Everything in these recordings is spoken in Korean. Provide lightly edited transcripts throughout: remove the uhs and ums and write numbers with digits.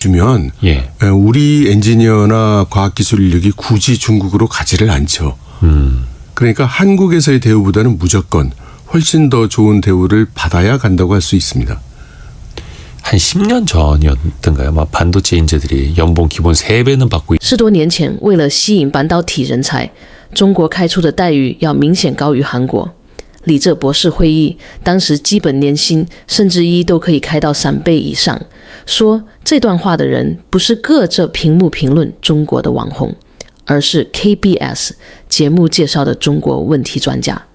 주면 예. 우리 엔지니어나 과학기술 인력이 굳이 중국으로 가지를 않죠. 그러니까 한국에서의 대우보다는 무조건 훨씬 더 좋은 대우를 받아야 간다고 할 수 있습니다. 한 10년 전이었던가요? 막 반도체 인재들이 연봉 기본 3배는 받고 10多年前，为了吸引半导体人才，中国开出的待遇要明显高于韩国。李浙博士会议当时基本年薪甚至都可以开到3倍以上。说这段话的人不是各着屏幕评论中国的网红，而是 KBS 节目介绍的中国问题专家。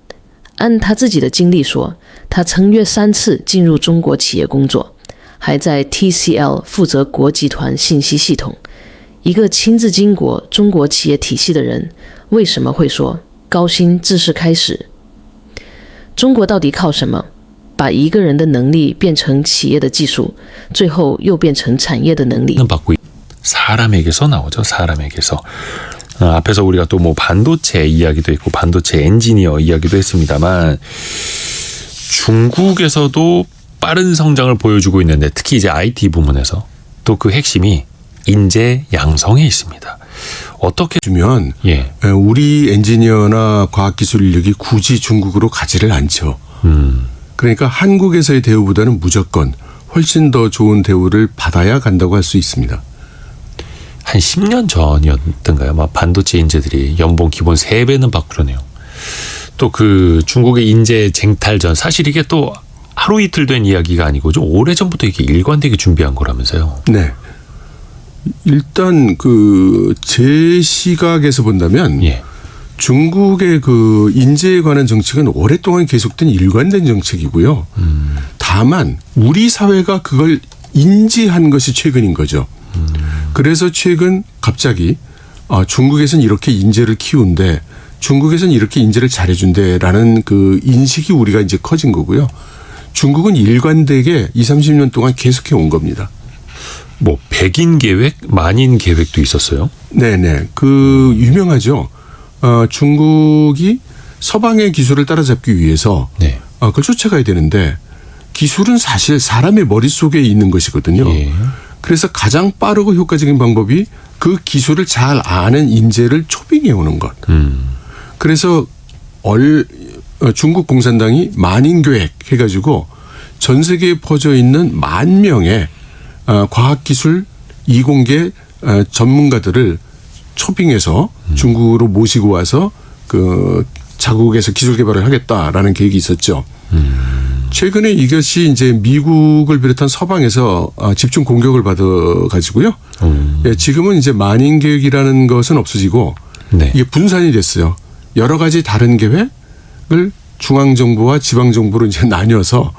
按他自己的经历说，他曾约3次进入中国企业工作，还在 TCL 负责国集团信息系统。一个亲自经过中国企业体系的人，为什么会说高薪自是开始？中国到底靠什么把一个人的能力变成企业的技术，最后又变成产业的能力？ 받고 사람에게서 나오죠. 사람에게서. 앞에서 우리가 또 뭐 반도체 이야기도 있고 반도체 엔지니어 이야기도 했습니다만 중국에서도 빠른 성장을 보여주고 있는데 특히 이제 IT 부문에서 또 그 핵심이 인재 양성에 있습니다. 어떻게 주면 예. 우리 엔지니어나 과학기술 인력이 굳이 중국으로 가지를 않죠. 그러니까 한국에서의 대우보다는 무조건 훨씬 더 좋은 대우를 받아야 간다고 할 수 있습니다. 한 10년 전이었던가요? 막 반도체 인재들이 연봉 기본 3배는 받고 그러네요. 또 그 중국의 인재 쟁탈전 사실 이게 또 하루 이틀 된 이야기가 아니고 좀 오래전부터 이게 일관되게 준비한 거라면서요. 네. 일단 제 시각에서 본다면 예. 중국의 그 인재에 관한 정책은 오랫동안 계속된 일관된 정책이고요. 다만 우리 사회가 그걸 인지한 것이 최근인 거죠. 그래서 최근 갑자기 중국에서는 이렇게 인재를 키운대, 중국에서는 이렇게 인재를 잘해준대라는 그 인식이 우리가 이제 커진 거고요. 중국은 일관되게 20, 30년 동안 계속해 온 겁니다. 뭐 백인 계획, 만인 계획도 있었어요? 네네. 유명하죠. 중국이 서방의 기술을 따라잡기 위해서 네. 그걸 쫓아가야 되는데 기술은 사실 사람의 머릿속에 있는 것이거든요. 예. 그래서 가장 빠르고 효과적인 방법이 그 기술을 잘 아는 인재를 초빙해 오는 것. 그래서 중국 공산당이 만인교획 해가지고 전 세계에 퍼져 있는 10,000명의 과학기술 이공계 전문가들을 초빙해서 중국으로 모시고 와서 자국에서 기술 개발을 하겠다라는 계획이 있었죠. 최근에 이것이 이제 미국을 비롯한 서방에서 집중 공격을 받아가지고요. 지금은 이제 만인 계획이라는 것은 없어지고 네. 이게 분산이 됐어요. 여러 가지 다른 계획을 중앙정부와 지방정부로 이제 나뉘어서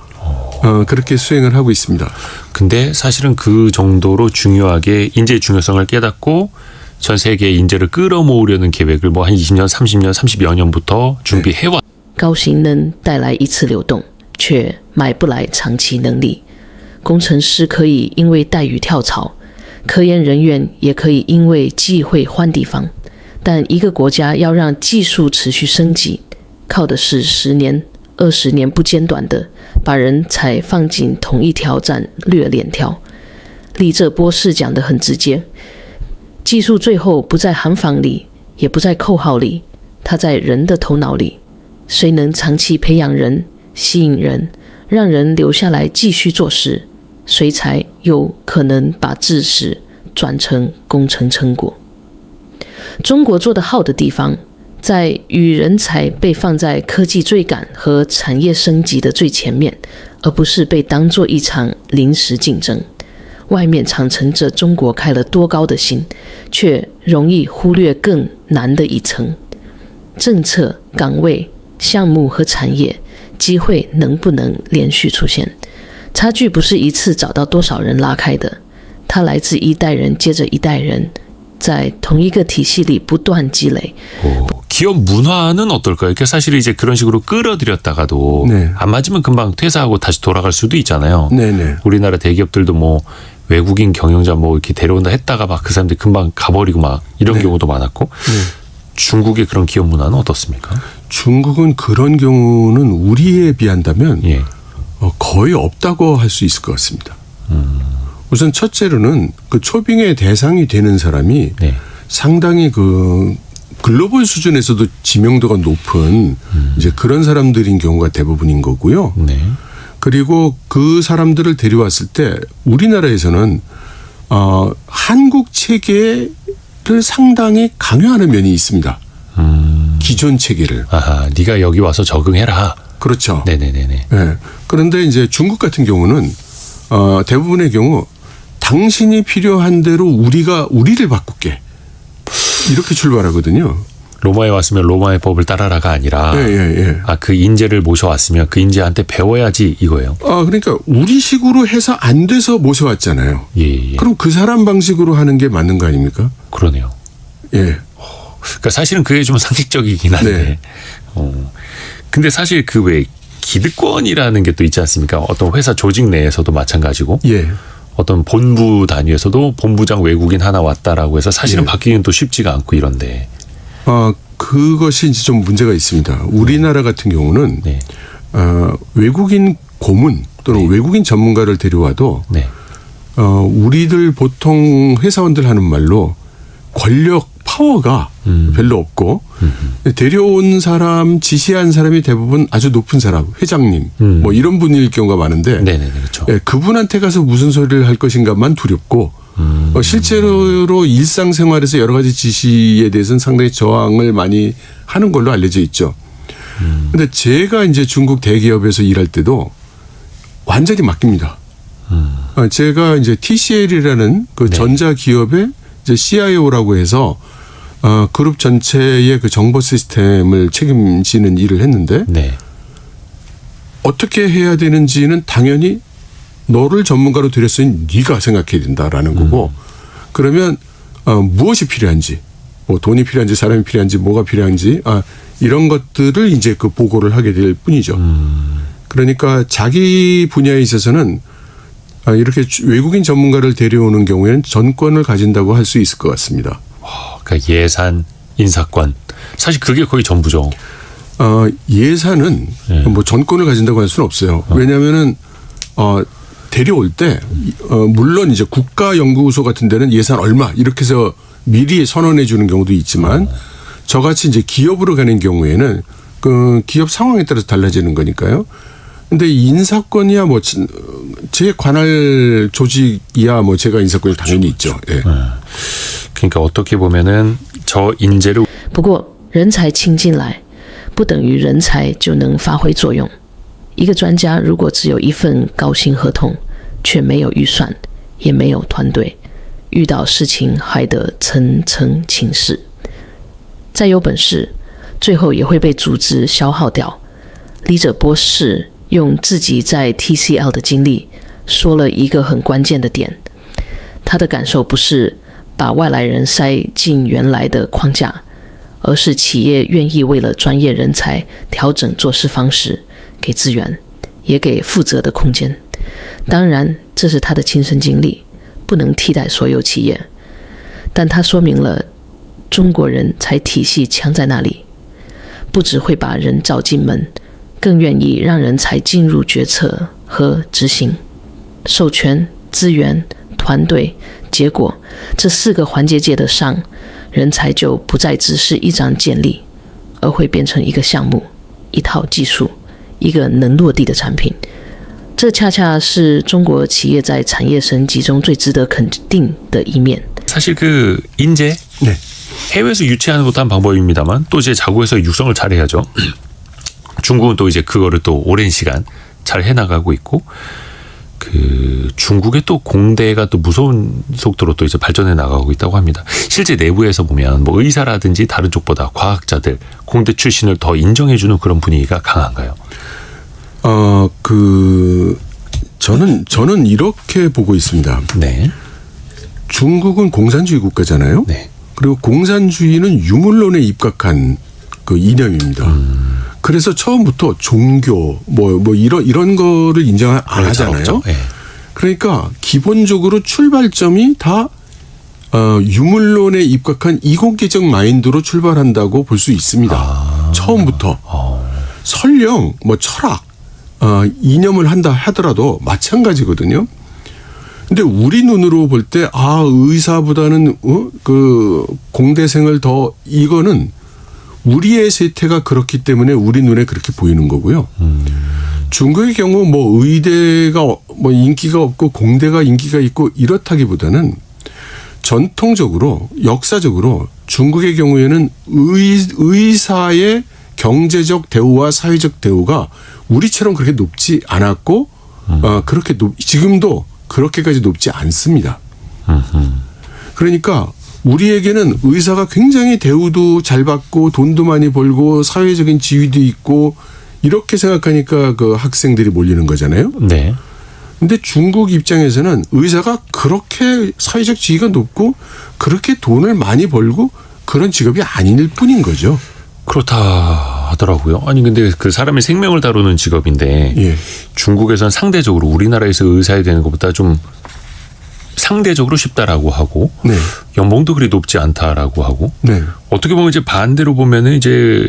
그렇게 수행을 하고 있습니다. 근데 사실은 그 정도로 중요하게 인재의 중요성을 깨닫고 전 세계의 인재를 끌어모으려는 계획을 뭐 한 20년, 30년, 30여 년부터 준비해왔. 高薪能带来一次流动，却买不来长期能力。工程师可以因为待遇跳槽，科研人员也可以因为机会换地方，但一个国家要让技术持续升级，靠的是10年、20年不间断的把人才放进同一条战略链条。李浙博士讲得很直接，技术最后不在行坊里，也不在扣号里，它在人的头脑里。谁能长期培养人、吸引人，让人留下来继续做事，谁才有可能把知识转成工程成果。中国做得好的地方，在与人才被放在科技追赶和产业升级的最前面，而不是被当作一场临时竞争。外面常乘着中国开了多高的心，却容易忽略更难的一层：政策、岗位、项目和产业机会能不能连续出现？差距不是一次找到多少人拉开的，它来自一代人接着一代人，在同一个体系里不断积累。 기업 문화는 어떨까요? 그러니까 사실 이제 그런 식으로 끌어들였다가도 네. 안 맞으면 금방 퇴사하고 다시 돌아갈 수도 있잖아요. 네네. 우리나라 대기업들도 뭐 외국인 경영자 뭐 이렇게 데려온다 했다가 막 그 사람들이 금방 가버리고 막 이런 네. 경우도 많았고 중국의 그런 기업 문화는 어떻습니까? 중국은 그런 경우는 우리에 비한다면 예. 거의 없다고 할 수 있을 것 같습니다. 우선 첫째로는 그 초빙의 대상이 되는 사람이 네. 상당히 그 글로벌 수준에서도 지명도가 높은 이제 그런 사람들인 경우가 대부분인 거고요. 네. 그리고 그 사람들을 데려왔을 때 우리나라에서는 한국 체계를 상당히 강요하는 면이 있습니다. 기존 체계를. 아하, 네가 여기 와서 적응해라. 그렇죠. 네네네네. 네. 그런데 이제 중국 같은 경우는 대부분의 경우 당신이 필요한 대로 우리를 바꿀게. 이렇게 출발하거든요. 로마에 왔으면 로마의 법을 따라라가 아니라 예. 그 인재를 모셔왔으면 그 인재한테 배워야지 이거예요. 그러니까 우리식으로 해서 안 돼서 모셔왔잖아요. 예. 그럼 그 사람 방식으로 하는 게 맞는 거 아닙니까? 그러네요. 예. 그러니까 사실은 그게 좀 상식적이긴 한데. 네. 근데 사실 그 왜 기득권이라는 게 또 있지 않습니까? 어떤 회사 조직 내에서도 마찬가지고. 예. 어떤 본부 단위에서도 본부장 외국인 하나 왔다라고 해서 사실은 예. 바뀌기는 또 쉽지가 않고 이런데. 그것이 이제 좀 문제가 있습니다. 우리나라 같은 경우는 네. 외국인 고문 또는 네. 외국인 전문가를 데려와도 네. 우리들 보통 회사원들 하는 말로 권력 파워가 별로 없고 데려온 사람 지시한 사람이 대부분 아주 높은 사람 회장님 뭐 이런 분일 경우가 많은데 네네 그렇죠. 예, 그분한테 가서 무슨 소리를 할 것인가만 두렵고 실제로 일상생활에서 여러 가지 지시에 대해서는 상당히 저항을 많이 하는 걸로 알려져 있죠. 근데 제가 이제 중국 대기업에서 일할 때도 완전히 맡깁니다. 제가 이제 TCL이라는 그 네. 전자기업의 이제 CIO라고 해서 그룹 전체의 그 정보 시스템을 책임지는 일을 했는데 네. 어떻게 해야 되는지는 당연히 너를 전문가로 들였으니 네가 생각해야 된다라는 거고 그러면 무엇이 필요한지 뭐 돈이 필요한지 사람이 필요한지 뭐가 필요한지 이런 것들을 이제 그 보고를 하게 될 뿐이죠. 그러니까 자기 분야에 있어서는 이렇게 외국인 전문가를 데려오는 경우에는 전권을 가진다고 할 수 있을 것 같습니다. 그러니까 예산, 인사권 사실 그게 거의 전부죠. 예산은 네. 뭐 전권을 가진다고 할 수는 없어요. 왜냐하면은 데려올 때 물론 이제 국가연구소 같은 데는 예산 얼마 이렇게 해서 미리 선언해 주는 경우도 있지만 저같이 이제 기업으로 가는 경우에는 그 기업 상황에 따라서 달라지는 거니까요. 근데 인사권이야 뭐 제 관할 조직이야 뭐 제가 인사권이 당연히 있죠. 예. 그러니까 어떻게 보면은 저 인재를 不过，人才请进来，不等于人才就能发挥作用。一个专家如果只有一份高薪合同，却没有预算，也没有团队，遇到事情还得层层请示，再有本事，最后也会被组织消耗掉。李者博士用自己在 TCL 的经历说了一个很关键的点，他的感受不是把外来人塞进原来的框架，而是企业愿意为了专业人才调整做事方式，给资源，也给负责的空间。当然，这是他的亲身经历，不能替代所有企业，但他说明了中国人才体系强在那里，不只会把人找进门，更愿意让人才进入决策和执行。授权、资源、团队、结果这4个环节接得上，人才就不再只是一张简历，而会变成一个项目、一套技术、一个能落地的产品。这恰恰是中国企业在产业升级中最值得肯定的一面。 사실 그 인재 네. 해외에서 유치하는 것도 한 방법입니다만 또 이제 자국에서 육성을 잘해야죠. 중국은 또 이제 그거를 또 오랜 시간 잘 해나가고 있고 그 중국의 또 공대가 또 무서운 속도로 또 이제 발전해 나가고 있다고 합니다. 실제 내부에서 보면 뭐 의사라든지 다른 쪽보다 과학자들 공대 출신을 더 인정해주는 그런 분위기가 강한가요? 저는 이렇게 보고 있습니다. 네. 중국은 공산주의 국가잖아요. 네. 그리고 공산주의는 유물론에 입각한 그 이념입니다. 그래서 처음부터 종교 뭐 이런 거를 인정 안 하잖아요. 네. 그러니까 기본적으로 출발점이 다 유물론에 입각한 이공계적 마인드로 출발한다고 볼 수 있습니다. 처음부터. 설령 뭐 철학 이념을 한다 하더라도 마찬가지거든요. 근데 우리 눈으로 볼 때 의사보다는 그 공대생을 더 이거는 우리의 세태가 그렇기 때문에 우리 눈에 그렇게 보이는 거고요. 중국의 경우 뭐 의대가 뭐 인기가 없고 공대가 인기가 있고 이렇다기보다는 전통적으로 역사적으로 중국의 경우에는 의사의 경제적 대우와 사회적 대우가 우리처럼 그렇게 높지 않았고 그렇게 지금도 그렇게까지 높지 않습니다. 그러니까 우리에게는 의사가 굉장히 대우도 잘 받고 돈도 많이 벌고 사회적인 지위도 있고 이렇게 생각하니까 그 학생들이 몰리는 거잖아요. 네. 근데 중국 입장에서는 의사가 그렇게 사회적 지위가 높고 그렇게 돈을 많이 벌고 그런 직업이 아닐 뿐인 거죠. 그렇다 하더라고요. 아니 근데 그 사람의 생명을 다루는 직업인데 예. 중국에선 상대적으로 우리나라에서 의사가 되는 것보다 좀 상대적으로 쉽다라고 하고 네. 연봉도 그리 높지 않다라고 하고 네. 어떻게 보면 이제 반대로 보면은 이제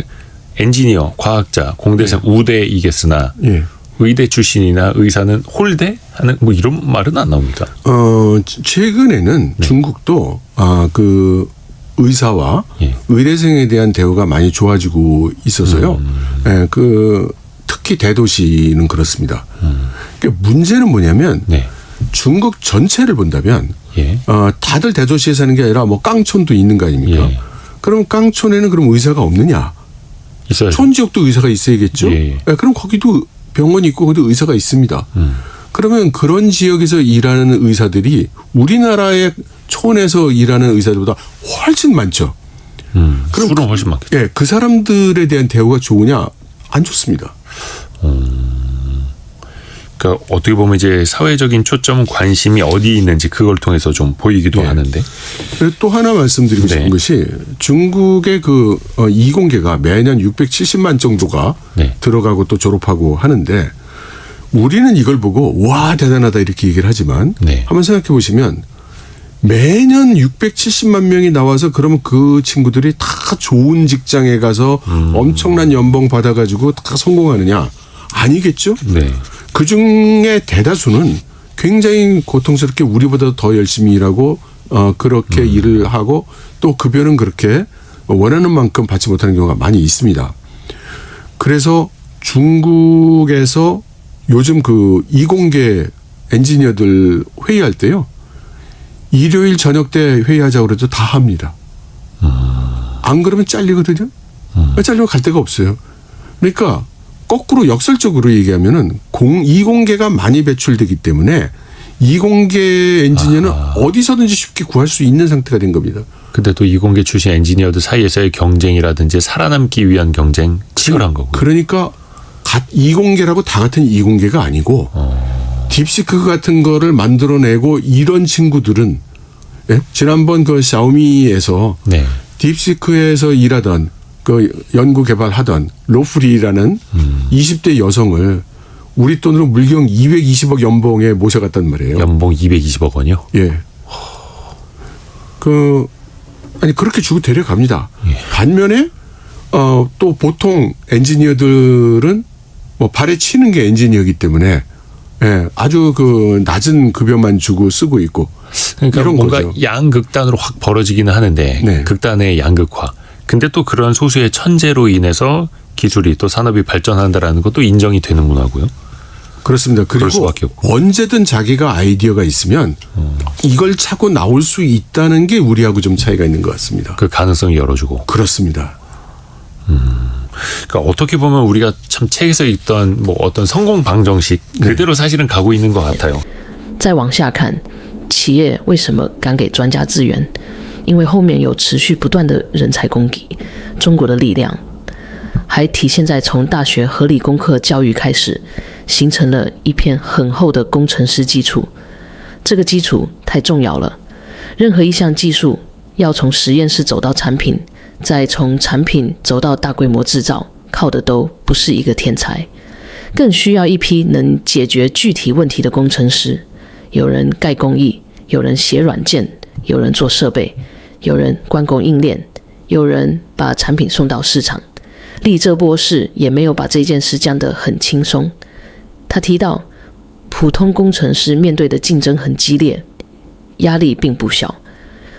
엔지니어, 과학자, 공대생 우대이겠으나 예. 의대 출신이나 의사는 홀대 하는 뭐 이런 말은 안 나옵니다. 최근에는 네. 중국도 그 의사와 예. 의대생에 대한 대우가 많이 좋아지고 있어서요. 예, 그 특히 대도시는 그렇습니다. 그러니까 문제는 뭐냐면 네. 중국 전체를 본다면 예. 다들 대도시에 사는 게 아니라 뭐 깡촌도 있는 거 아닙니까? 예. 그럼 깡촌에는 그럼 의사가 없느냐? 있어야죠. 촌 지역도 의사가 있어야겠죠. 예. 예, 그럼 거기도 병원이 있고 거기도 의사가 있습니다. 그러면 그런 지역에서 일하는 의사들이 우리나라의 촌에서 일하는 의사들보다 훨씬 많죠. 그럼 수는 훨씬 많겠죠. 예, 그 사람들에 대한 대우가 좋으냐? 안 좋습니다. 그러니까 어떻게 보면 이제 사회적인 초점 관심이 어디에 있는지 그걸 통해서 좀 보이기도 예. 하는데. 그리고 또 하나 말씀드리고 싶은 네. 것이 중국의 그 이공계가 매년 670만 정도가 네. 들어가고 또 졸업하고 하는데 우리는 이걸 보고 와 대단하다 이렇게 얘기를 하지만 네. 한번 생각해 보시면 매년 670만 명이 나와서 그러면 그 친구들이 다 좋은 직장에 가서 엄청난 연봉 받아가지고 다 성공하느냐? 아니겠죠? 네. 그 중에 대다수는 굉장히 고통스럽게 우리보다 더 열심히 일하고 그렇게 일을 하고 또 급여는 그렇게 원하는 만큼 받지 못하는 경우가 많이 있습니다. 그래서 중국에서 요즘 그 이공계 엔지니어들 회의할 때요. 일요일 저녁 때 회의하자고 그래도 다 합니다. 안 그러면 잘리거든요. 잘리면 갈 데가 없어요. 그러니까 거꾸로 역설적으로 얘기하면은 이공계가 많이 배출되기 때문에 이공계 엔지니어는 어디서든지 쉽게 구할 수 있는 상태가 된 겁니다. 근데 또 이공계 출신 엔지니어들 사이에서의 경쟁이라든지 살아남기 위한 경쟁 치열한 거고. 그러니까 이공계라고 다 같은 이공계가 아니고 딥시크 같은 거를 만들어내고 이런 친구들은 예? 지난번 그 샤오미에서 네. 딥시크에서 일하던 그 연구 개발하던 로프리라는 20대 여성을 우리 돈으로 물경 220억 연봉에 모셔갔단 말이에요. 연봉 220억 원이요? 예. 아니 그렇게 주고 데려갑니다. 예. 반면에 또 보통 엔지니어들은 뭐 발에 치는 게 엔지니어이기 때문에 예, 아주 그 낮은 급여만 주고 쓰고 있고 그러니까 이런 뭔가 거죠. 양극단으로 확 벌어지기는 하는데 네. 극단의 양극화. 근데 또 그런 소수의 천재로 인해서 기술이 또 산업이 발전한다라는 것도 인정이 되는 문화고요. 그렇습니다. 그럴 그리고 수밖에 없고. 언제든 자기가 아이디어가 있으면 이걸 차고 나올 수 있다는 게 우리하고 좀 차이가 있는 것 같습니다. 그 가능성을 열어주고. 그렇습니다. 그러니까 어떻게 보면 우리가 참 책에서 읽던 뭐 어떤 성공 방정식 그대로 사실은 가고 있는 것 같아요. 再往下看，企业为什么敢给专家资源？因为后面有持续不断的人才供给，中国的力量还体现在从大学合理功课教育开始，形成了一片很厚的工程师基础。这个基础太重要了，任何一项技术要从实验室走到产品，再从产品走到大规模制造，靠的都不是一个天才，更需要一批能解决具体问题的工程师。有人盖工艺，有人写软件，有人做设备，有人关供应链，有人把产品送到市场。李哲博士也没有把这件事讲得很轻松。他提到，普通工程师面对的竞争很激烈，压力并不小。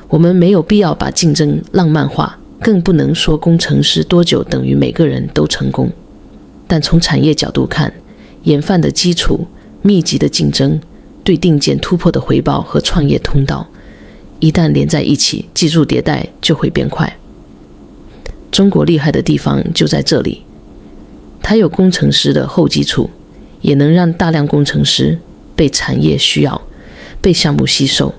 我们没有必要把竞争浪漫化，更不能说工程师多久等于每个人都成功。但从产业角度看，研发的基础、密集的竞争、对定件突破的回报和创业通道，一旦连在一起，技术迭代就会变快。中国厉害的地方就在这里，它有工程师的厚基础，也能让大量工程师被产业需要，被项目吸收，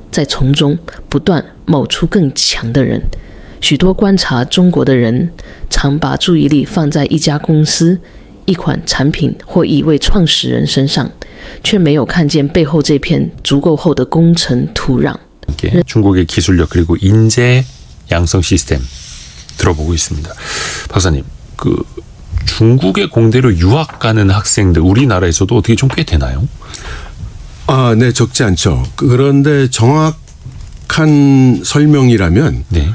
再从中不断冒出更强的人。许多观察中国的人常把注意力放在一家公司、一款产品或一位创始人身上，却没有看见背后这片足够厚的工程土壤。 중국의 기술력 그리고 인재 양성 시스템 들어보고 있습니다. 박사님, 그 중국의 공대로 유학 가는 학생들 우리나라에서도 어떻게 좀 꽤 되나요? 아, 네, 적지 않죠. 그런데 정확한 설명이라면 네.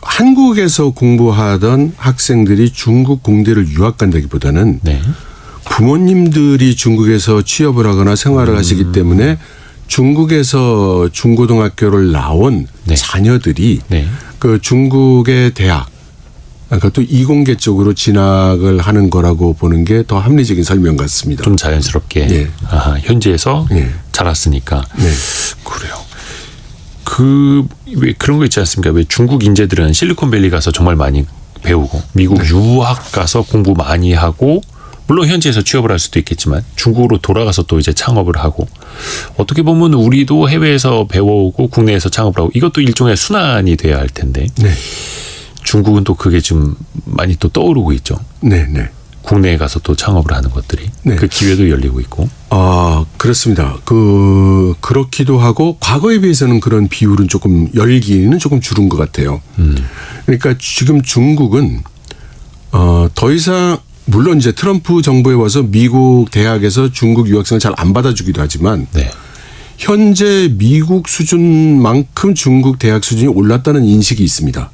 한국에서 공부하던 학생들이 중국 공대를 유학 간다기보다는 네. 부모님들이 중국에서 취업을 하거나 생활을 하시기 때문에 중국에서 중고등학교를 나온 네. 자녀들이 네. 그 중국의 대학, 그것도 이공계 쪽으로 진학을 하는 거라고 보는 게 더 합리적인 설명 같습니다. 좀 자연스럽게 예. 아하, 현지에서 예. 자랐으니까 네. 그래요. 왜 그런 거 있지 않습니까? 왜 중국 인재들은 실리콘밸리 가서 정말 많이 배우고 미국 유학 가서 공부 많이 하고 물론 현지에서 취업을 할 수도 있겠지만 중국으로 돌아가서 또 이제 창업을 하고 어떻게 보면 우리도 해외에서 배워오고 국내에서 창업을 하고 이것도 일종의 순환이 돼야 할 텐데 네. 중국은 또 그게 좀 많이 또 떠오르고 있죠. 네, 네. 국내에 가서 또 창업을 하는 것들이 네. 그 기회도 열리고 있고. 아, 그렇습니다. 그렇기도 하고 과거에 비해서는 그런 비율은 조금 열기는 조금 줄은 것 같아요. 그러니까 지금 중국은 더 이상 물론 이제 트럼프 정부에 와서 미국 대학에서 중국 유학생을 잘 안 받아주기도 하지만 네. 현재 미국 수준만큼 중국 대학 수준이 올랐다는 인식이 있습니다.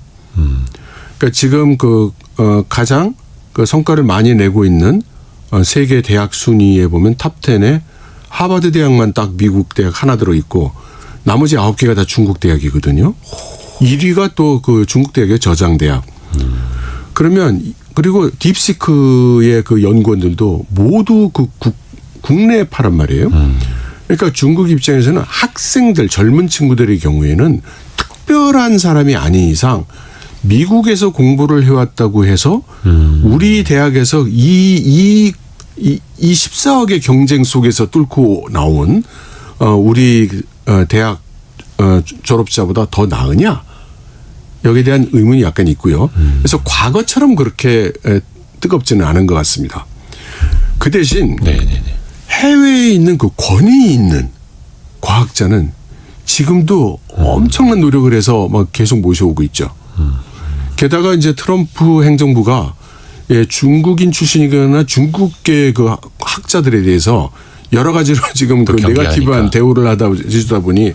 그러니까 지금 가장 그 성과를 많이 내고 있는 세계 대학 순위에 보면 탑 10에 하버드 대학만 딱 미국 대학 하나 들어 있고 나머지 9개가 다 중국 대학이거든요. 1위가 또 그 중국 대학의 저장 대학. 그러면 그리고 딥시크의 그 연구원들도 모두 그 국내에 파란 말이에요. 그러니까 중국 입장에서는 학생들 젊은 친구들의 경우에는 특별한 사람이 아닌 이상 미국에서 공부를 해왔다고 해서 우리 대학에서 이 14억의 경쟁 속에서 뚫고 나온 우리 대학 졸업자보다 더 나으냐? 여기에 대한 의문이 약간 있고요. 그래서 과거처럼 그렇게 뜨겁지는 않은 것 같습니다. 그 대신 해외에 있는 그 권위 있는 과학자는 지금도 엄청난 노력을 해서 막 계속 모셔오고 있죠. 게다가 이제 트럼프 행정부가 중국인 출신이거나 중국계 그 학자들에 대해서 여러 가지로 지금 그 네거티브한 대우를 해주다 보니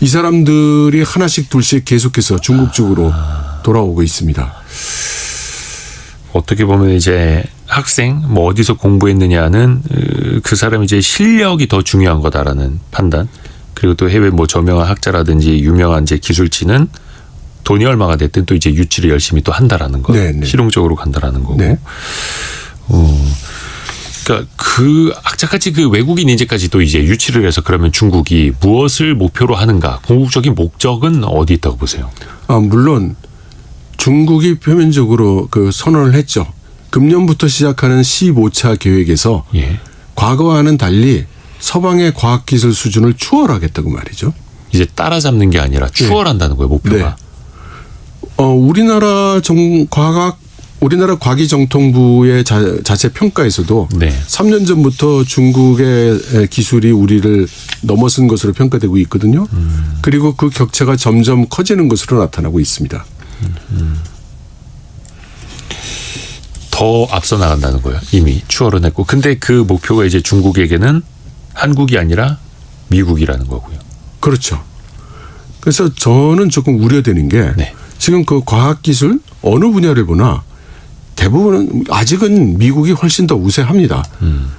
이 사람들이 하나씩 둘씩 계속해서 중국 쪽으로 돌아오고 있습니다. 어떻게 보면 이제 학생 뭐 어디서 공부했느냐는 그 사람의 이제 실력이 더 중요한 거다라는 판단. 그리고 또 해외 뭐 저명한 학자라든지 유명한 이제 기술치는 돈이 얼마가 됐든 또 이제 유치를 열심히 또 한다라는 거. 네네. 실용적으로 간다라는 거고. 네. 그러니까 그 학자까지 그 외국인 인재까지 또 이제 유치를 해서 그러면 중국이 무엇을 목표로 하는가? 궁극적인 목적은 어디 있다고 보세요? 물론 중국이 표면적으로 그 선언을 했죠. 금년부터 시작하는 15차 계획에서 예. 과거와는 달리 서방의 과학기술 수준을 추월하겠다고 말이죠. 이제 따라잡는 게 아니라 추월한다는 거예요, 목표가. 네. 우리나라 과기정통부의 자체 평가에서도 네. 3년 전부터 중국의 기술이 우리를 넘어선 것으로 평가되고 있거든요. 그리고 그 격차가 점점 커지는 것으로 나타나고 있습니다. 더 앞서 나간다는 거예요. 이미 추월은 했고. 근데 그 목표가 이제 중국에게는 한국이 아니라 미국이라는 거고요. 그렇죠. 그래서 저는 조금 우려되는 게 네. 지금 그 과학기술 어느 분야를 보나 대부분은 아직은 미국이 훨씬 더 우세합니다.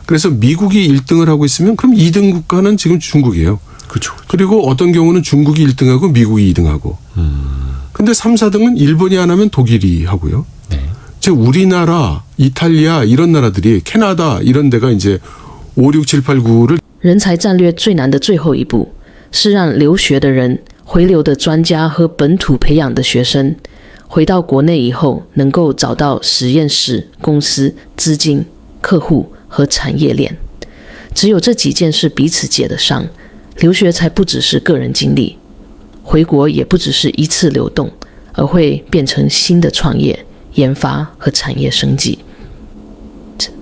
그래서 미국이 1등을 하고 있으면 그럼 2등 국가는 지금 중국이에요. 그렇죠. 그리고 어떤 경우는 중국이 1등하고 미국이 2등하고. 근데 3, 4등은 일본이 안 하면 독일이 하고요. 네. 즉 우리나라, 이탈리아 이런 나라들이 캐나다 이런 데가 이제 5, 6, 7, 8, 9를 人才战略最难的最后一步是让留学的人、回流的专家和本土培养的学生回到国内以后，能够找到实验室、公司、资金、客户和产业链。只有这几件事彼此解得上，留学才不只是个人经历，回国也不只是一次流动，而会变成新的创业、研发和产业升级。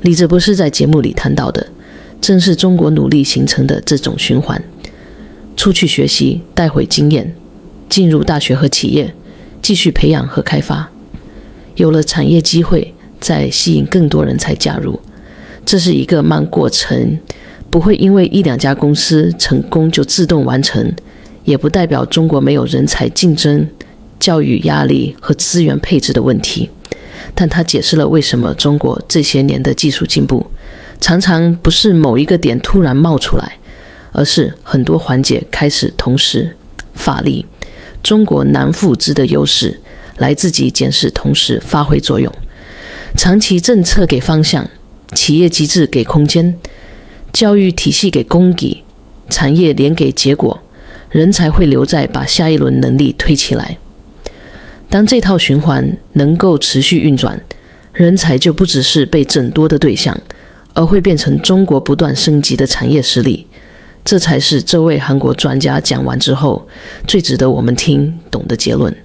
李哲博士在节目里谈到的，正是中国努力形成的这种循环：出去学习，带回经验，进入大学和企业，继续培养和开发，有了产业机会，再吸引更多人才加入。这是一个慢过程，不会因为1、2家公司成功就自动完成，也不代表中国没有人才竞争、教育压力和资源配置的问题。但它解释了为什么中国这些年的技术进步常常不是某一个点突然冒出来，而是很多环节开始同时发力。中国难复制的优势来自己检视同时发挥作用。长期政策给方向，企业机制给空间，教育体系给供给，产业连给结果，人才会留在把下一轮能力推起来。当这套循环能够持续运转，人才就不只是被整多的对象，而会变成中国不断升级的产业实力。这才是这位韩国专家讲完之后最值得我们听懂的结论。